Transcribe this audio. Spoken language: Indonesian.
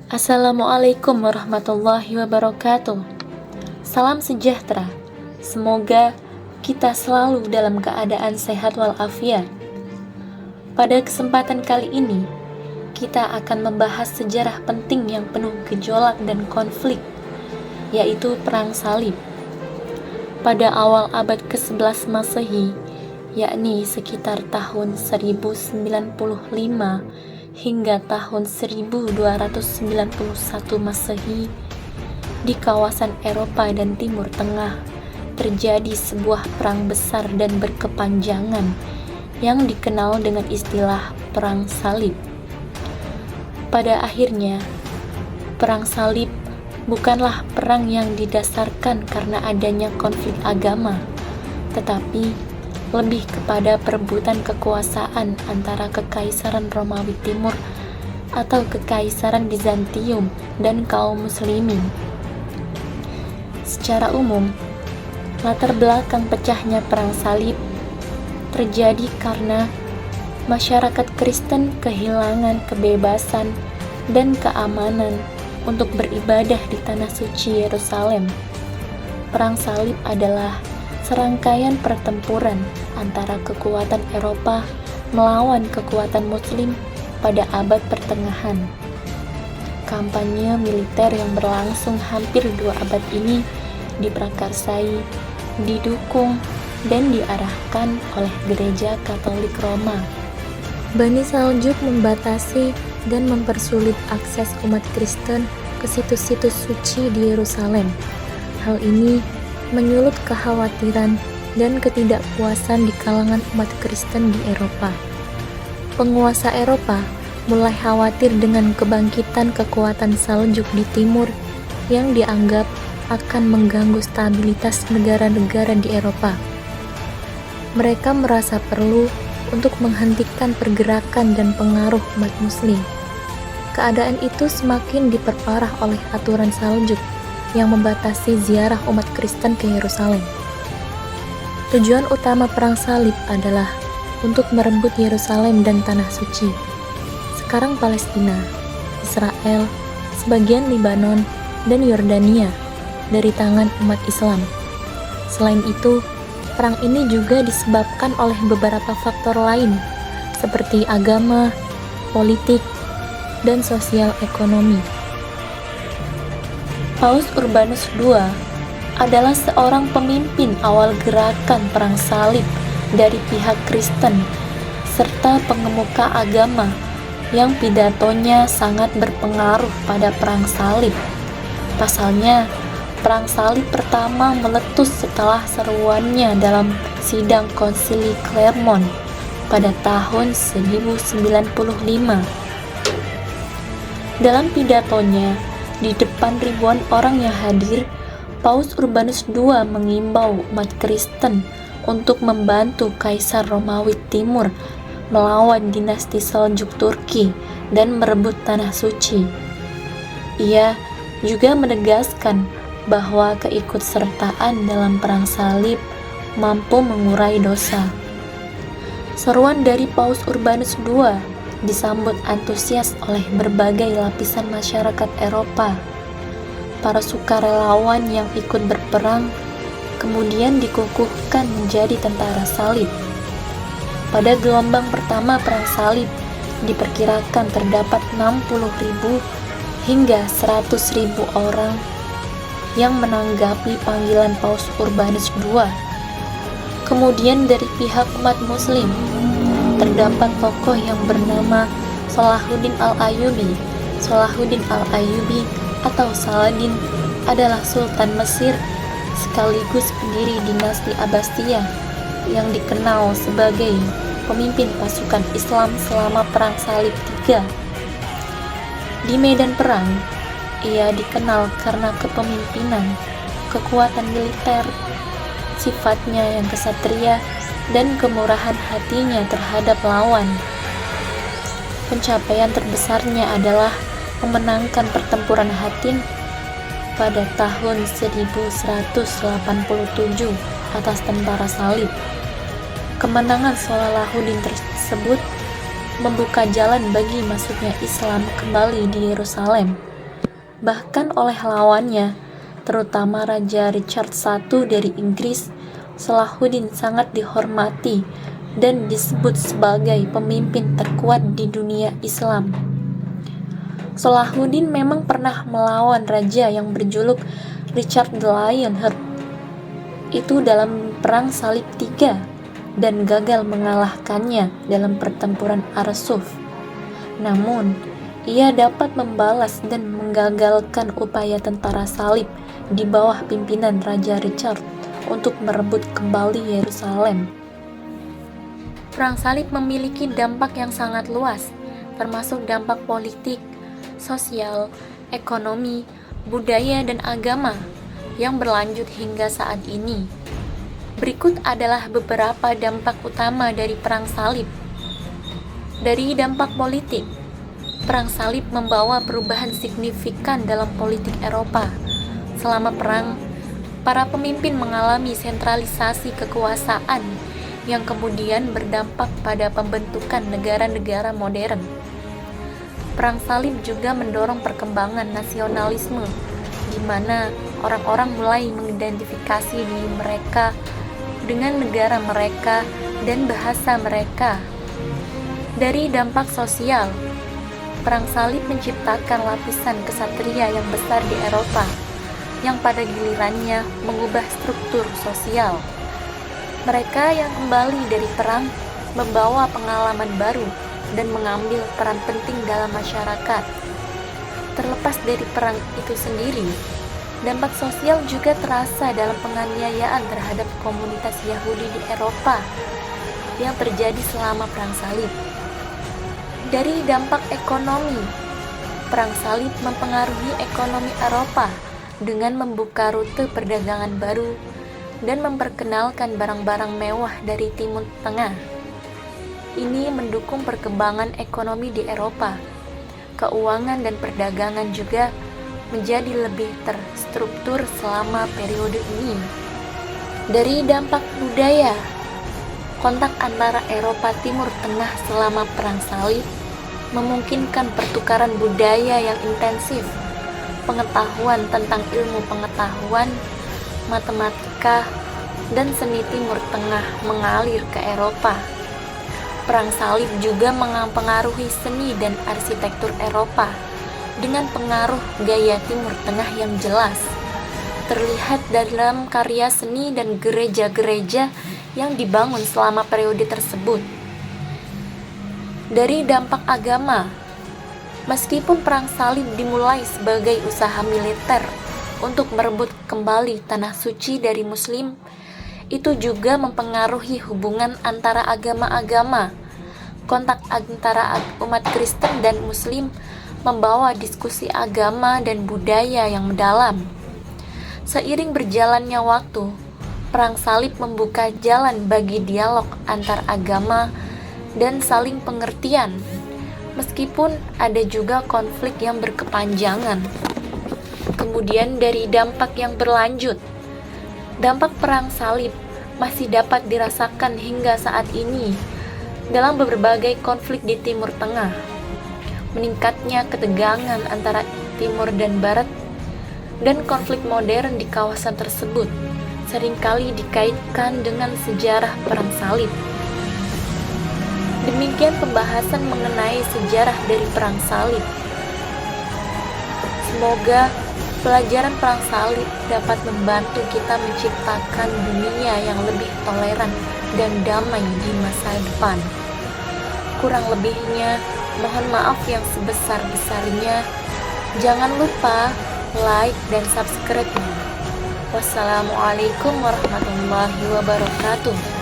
Assalamualaikum warahmatullahi wabarakatuh. Salam sejahtera. Semoga kita selalu dalam keadaan sehat walafiat. Pada kesempatan kali ini, kita akan membahas sejarah penting yang penuh gejolak dan konflik, yaitu Perang Salib. Pada awal abad ke-11 Masehi, yakni sekitar tahun 1095 hingga tahun 1291 Masehi, di kawasan Eropa dan Timur Tengah terjadi sebuah perang besar dan berkepanjangan yang dikenal dengan istilah Perang Salib. Pada akhirnya, Perang Salib bukanlah perang yang didasarkan karena adanya konflik agama, tetapi lebih kepada perebutan kekuasaan antara Kekaisaran Romawi Timur atau Kekaisaran Bizantium dan kaum muslimin. Secara umum, latar belakang pecahnya Perang Salib terjadi karena masyarakat Kristen kehilangan kebebasan dan keamanan untuk beribadah di Tanah Suci Yerusalem. Perang Salib adalah serangkaian pertempuran antara kekuatan Eropa melawan kekuatan Muslim pada abad pertengahan. Kampanye militer yang berlangsung hampir 2 abad ini diprakarsai, didukung, dan diarahkan oleh Gereja Katolik Roma. Bani Saljuk membatasi dan mempersulit akses umat Kristen ke situs-situs suci di Yerusalem. Hal ini menyulut kekhawatiran dan ketidakpuasan di kalangan umat Kristen di Eropa. Penguasa Eropa mulai khawatir dengan kebangkitan kekuatan Saljuk di timur yang dianggap akan mengganggu stabilitas negara-negara di Eropa. Mereka merasa perlu untuk menghentikan pergerakan dan pengaruh umat Muslim. Keadaan itu semakin diperparah oleh aturan Saljuk yang membatasi ziarah umat Kristen ke Yerusalem. Tujuan utama Perang Salib adalah untuk merebut Yerusalem dan Tanah Suci, sekarang Palestina, Israel, sebagian Libanon, dan Yordania, dari tangan umat Islam. Selain itu, perang ini juga disebabkan oleh beberapa faktor lain seperti agama, politik, dan sosial ekonomi. Paus Urbanus II adalah seorang pemimpin awal gerakan Perang Salib dari pihak Kristen serta pengemuka agama yang pidatonya sangat berpengaruh pada Perang Salib. Pasalnya, Perang Salib pertama meletus setelah seruannya dalam sidang Konsili Clermont pada tahun 1095. Dalam pidatonya, di depan ribuan orang yang hadir, Paus Urbanus II mengimbau umat Kristen untuk membantu Kaisar Romawi Timur melawan dinasti Seljuk Turki dan merebut Tanah Suci. Ia juga menegaskan bahwa keikutsertaan dalam Perang Salib mampu mengurai dosa. Seruan dari Paus Urbanus II disambut antusias oleh berbagai lapisan masyarakat Eropa. Para sukarelawan yang ikut berperang kemudian dikukuhkan menjadi tentara salib. Pada gelombang pertama Perang Salib diperkirakan terdapat 60.000 hingga 100.000 orang yang menanggapi panggilan Paus Urbanus II. Kemudian dari pihak umat Muslim, terdapat tokoh yang bernama Salahuddin Al-Ayyubi. Salahuddin Al-Ayyubi atau Saladin adalah Sultan Mesir sekaligus pendiri dinasti Abbasiyah yang dikenal sebagai pemimpin pasukan Islam selama Perang Salib III. Di medan perang, ia dikenal karena kepemimpinan, kekuatan militer, sifatnya yang kesatria, dan kemurahan hatinya terhadap lawan. Pencapaian terbesarnya adalah memenangkan pertempuran Hattin pada tahun 1187 atas tentara salib. Kemenangan Salahuddin tersebut membuka jalan bagi masuknya Islam kembali di Yerusalem bahkan oleh lawannya, terutama Raja Richard I dari Inggris. Salahuddin sangat dihormati dan disebut sebagai pemimpin terkuat di dunia Islam. Salahuddin memang pernah melawan raja yang berjuluk Richard the Lionheart itu dalam Perang Salib III dan gagal mengalahkannya dalam pertempuran Arsuf. Namun, ia dapat membalas dan menggagalkan upaya tentara salib di bawah pimpinan Raja Richard untuk merebut kembali Yerusalem. Perang salib memiliki dampak yang sangat luas, termasuk dampak politik, sosial, ekonomi, budaya, dan agama yang berlanjut hingga saat ini. Berikut adalah beberapa dampak utama dari perang salib. Dari dampak politik, perang salib membawa perubahan signifikan dalam politik Eropa. Selama perang, para pemimpin mengalami sentralisasi kekuasaan yang kemudian berdampak pada pembentukan negara-negara modern. Perang salib juga mendorong perkembangan nasionalisme, di mana orang-orang mulai mengidentifikasi diri mereka dengan negara mereka dan bahasa mereka. Dari dampak sosial, perang salib menciptakan lapisan kesatria yang besar di Eropa, yang pada gilirannya mengubah struktur sosial. Mereka yang kembali dari perang membawa pengalaman baru dan mengambil peran penting dalam masyarakat. Terlepas dari perang itu sendiri, dampak sosial juga terasa dalam penganiayaan terhadap komunitas Yahudi di Eropa yang terjadi selama perang salib. Dari dampak ekonomi, perang salib mempengaruhi ekonomi Eropa dengan membuka rute perdagangan baru dan memperkenalkan barang-barang mewah dari Timur Tengah. Ini mendukung perkembangan ekonomi di Eropa. Keuangan dan perdagangan juga menjadi lebih terstruktur selama periode ini. Dari dampak budaya, kontak antara Eropa Timur Tengah selama Perang Salib memungkinkan pertukaran budaya yang intensif, pengetahuan tentang ilmu pengetahuan, matematika, dan seni Timur Tengah mengalir ke Eropa. Perang salib juga mempengaruhi seni dan arsitektur Eropa dengan pengaruh gaya Timur Tengah yang jelas, terlihat dalam karya seni dan gereja-gereja yang dibangun selama periode tersebut. Dari dampak agama, meskipun perang salib dimulai sebagai usaha militer untuk merebut kembali tanah suci dari Muslim, itu juga mempengaruhi hubungan antara agama-agama. Kontak antara umat Kristen dan Muslim membawa diskusi agama dan budaya yang mendalam. Seiring berjalannya waktu, perang salib membuka jalan bagi dialog antar agama dan saling pengertian, meskipun ada juga konflik yang berkepanjangan. Kemudian dari dampak yang berlanjut, dampak perang salib masih dapat dirasakan hingga saat ini dalam berbagai konflik di Timur Tengah. Meningkatnya ketegangan antara Timur dan Barat dan konflik modern di kawasan tersebut seringkali dikaitkan dengan sejarah perang salib. Demikian pembahasan mengenai sejarah dari perang salib. Semoga pelajaran perang salib dapat membantu kita menciptakan dunia yang lebih toleran dan damai di masa depan. Kurang lebihnya, mohon maaf yang sebesar-besarnya. Jangan lupa like dan subscribe. Wassalamualaikum warahmatullahi wabarakatuh.